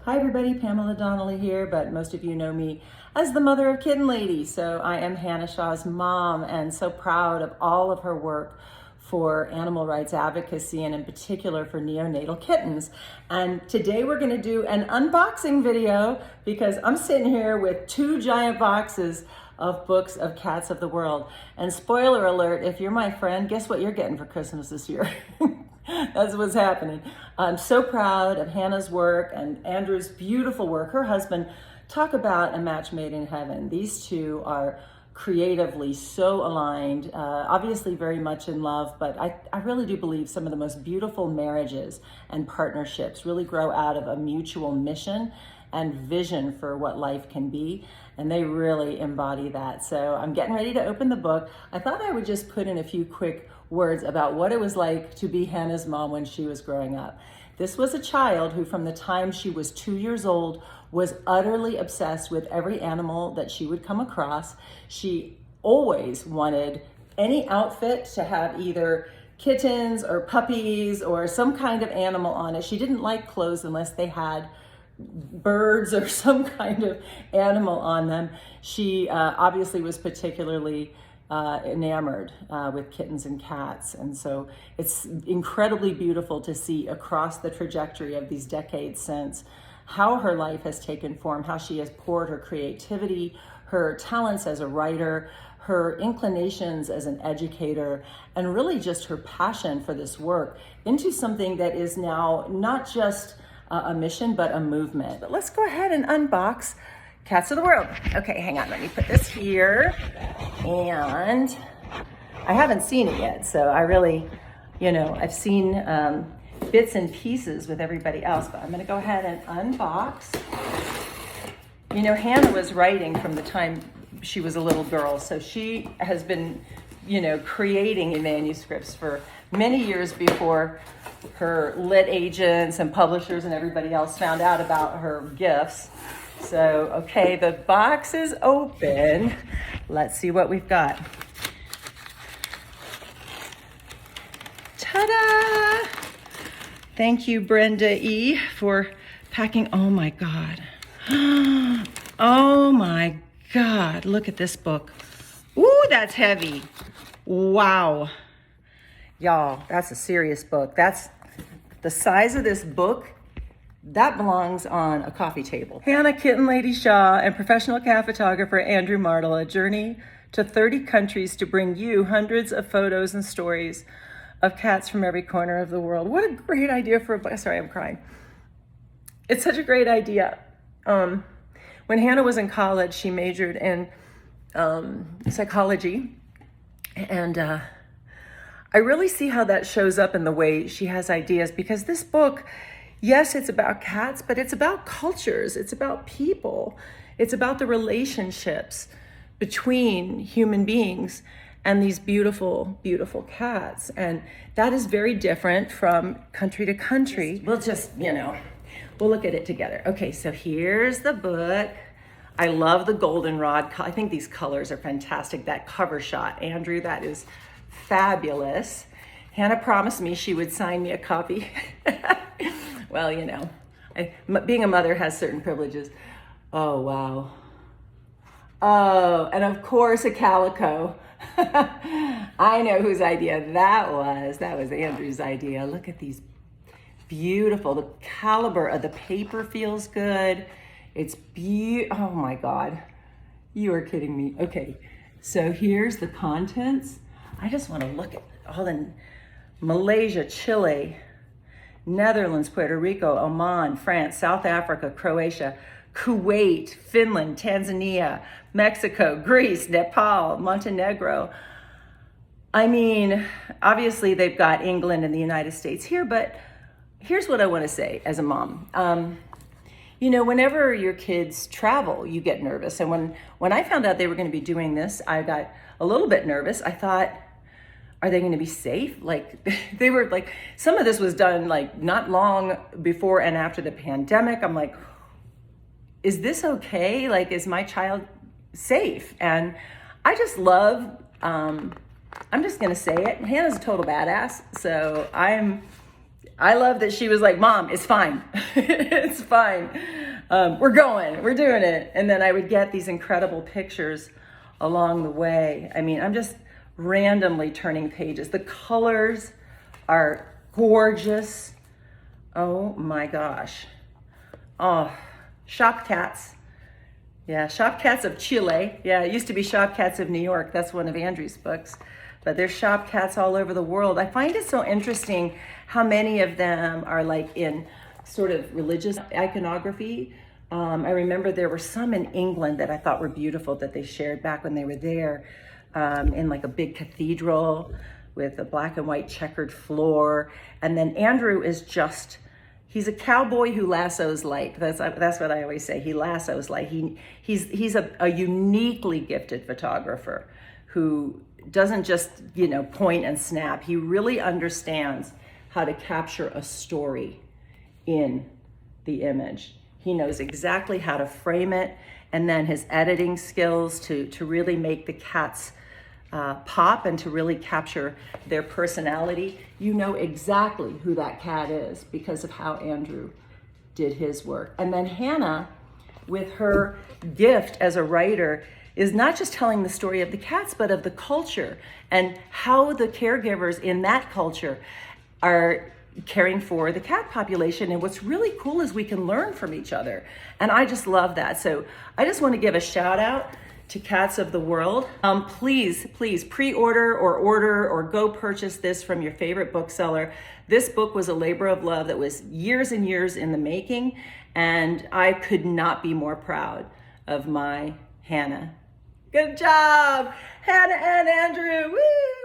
Hi everybody, Pamela Donnelly here, but most of you know me as the mother of Kitten Lady. So I am Hannah Shaw's mom and so proud of all of her work for animal rights advocacy and in particular for neonatal kittens. And today we're gonna do an unboxing video because I'm sitting here with two giant boxes of books of cats of the world. And spoiler alert, if you're my friend, guess what you're getting for Christmas this year? That's what's happening. I'm so proud of Hannah's work and Andrew's beautiful work. Her husband, talk about a match made in heaven. These two are creatively so aligned, obviously very much in love, but I really do believe some of the most beautiful marriages and partnerships really grow out of a mutual mission and vision for what life can be. And they really embody that. So I'm getting ready to open the book. I thought I would just put in a few quick words about what it was like to be Hannah's mom when she was growing up. This was a child who from the time she was 2 years old was utterly obsessed with every animal that she would come across. She always wanted any outfit to have either kittens or puppies or some kind of animal on it. She didn't like clothes unless they had birds or some kind of animal on them. She obviously was particularly enamored with kittens and cats. And so it's incredibly beautiful to see across the trajectory of these decades since how her life has taken form, how she has poured her creativity, her talents as a writer, her inclinations as an educator, and really just her passion for this work into something that is now not just a mission, but a movement. But let's go ahead and unbox Cats of the World. Okay, hang on, let me put this here. And I haven't seen it yet, so I really, I've seen bits and pieces with everybody else, but I'm gonna go ahead and unbox. Hannah was writing from the time she was a little girl, so she has been, creating manuscripts for many years before her lit agents and publishers and everybody else found out about her gifts. So, okay, the box is open. Let's see what we've got. Ta-da! Thank you, Brenda E., for packing. Oh my God. Oh my God, look at this book. Ooh, that's heavy. Wow. Y'all, that's a serious book. That's the size of this book. That belongs on a coffee table. Hannah Kitten Lady Shaw and professional cat photographer Andrew Martle, a journey to 30 countries to bring you hundreds of photos and stories of cats from every corner of the world. What a great idea for a book. Sorry, I'm crying. It's such a great idea. When Hannah was in college, she majored in psychology, and I really see how that shows up in the way she has ideas, because this book, yes, it's about cats, but it's about cultures. It's about people. It's about the relationships between human beings and these beautiful, beautiful cats. And that is very different from country to country. We'll just, we'll look at it together. Okay, so here's the book. I love the goldenrod. I think these colors are fantastic. That cover shot, Andrew, that is fabulous. Hannah promised me she would sign me a copy. Well, being a mother has certain privileges. Oh, wow. Oh, and of course a calico. I know whose idea that was. That was Andrew's idea. Look at these beautiful, the caliber of the paper feels good. It's oh my God. You are kidding me. Okay, so here's the contents. I just want to look at all the Malaysia, Chile, Netherlands, Puerto Rico, Oman, France, South Africa, Croatia, Kuwait, Finland, Tanzania, Mexico, Greece, Nepal, Montenegro. I mean, obviously they've got England and the United States here, but here's what I want to say as a mom. Whenever your kids travel, you get nervous. And when I found out they were going to be doing this, I got a little bit nervous. I thought, are they going to be safe? Like, they were like, some of this was done like not long before and after the pandemic. I'm like, is this okay? Like, is my child safe? And I just love, I'm just going to say it. Hannah's a total badass. So I love that she was like, Mom, it's fine. It's fine. We're doing it. And then I would get these incredible pictures along the way. I mean, I'm just randomly turning pages. The colors are gorgeous. Oh my gosh. Oh, Shop Cats. Yeah, Shop Cats of Chile. Yeah, it used to be Shop Cats of New York. That's one of Andrew's books. But there's Shop Cats all over the world. I find it so interesting how many of them are like in sort of religious iconography. I remember there were some in England that I thought were beautiful that they shared back when they were there, in like a big cathedral with a black and white checkered floor. And then Andrew is just, he's a cowboy who lassos light. That's what I always say. He lassos light. He's a uniquely gifted photographer who doesn't just, point and snap. He really understands how to capture a story in the image. He knows exactly how to frame it, and then his editing skills to really make the cats pop and to really capture their personality. You know exactly who that cat is because of how Andrew did his work. And then Hannah, with her gift as a writer, is not just telling the story of the cats, but of the culture and how the caregivers in that culture are caring for the cat population. And what's really cool is we can learn from each other. And I just love that. So I just want to give a shout out to Cats of the World. Please pre-order or order or go purchase this from your favorite bookseller. This book was a labor of love that was years and years in the making. And I could not be more proud of my Hannah. Good job, Hannah and Andrew. Woo!